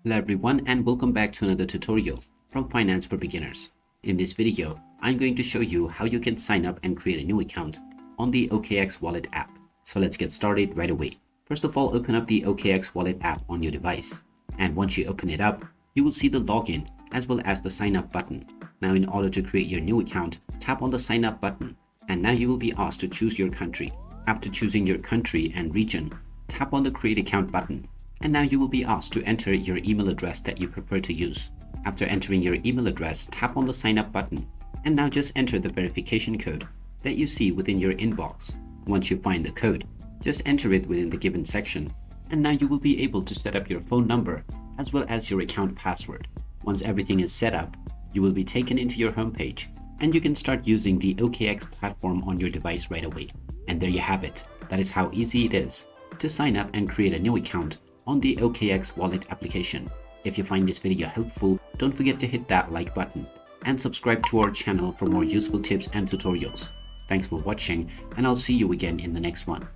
Hello everyone and welcome back to another tutorial from Finance for Beginners. In this video, I'm going to show you how you can sign up and create a new account on the OKX Wallet app. So let's get started right away. First of all, open up the OKX Wallet app on your device. And once you open it up, you will see the login as well as the sign up button. Now in order to create your new account, tap on the sign up button. And now you will be asked to choose your country. After choosing your country and region, tap on the create account button. And now you will be asked to enter your email address that you prefer to use. After entering your email address, tap on the sign up button. And now just enter the verification code that you see within your inbox. Once you find the code, just enter it within the given section. And now you will be able to set up your phone number as well as your account password. Once everything is set up, you will be taken into your homepage and you can start using the OKX platform on your device right away. And there you have it. That is how easy it is to sign up and create a new account on the OKX Wallet application. If you find this video helpful, don't forget to hit that like button and subscribe to our channel for more useful tips and tutorials. Thanks for watching, and I'll see you again in the next one.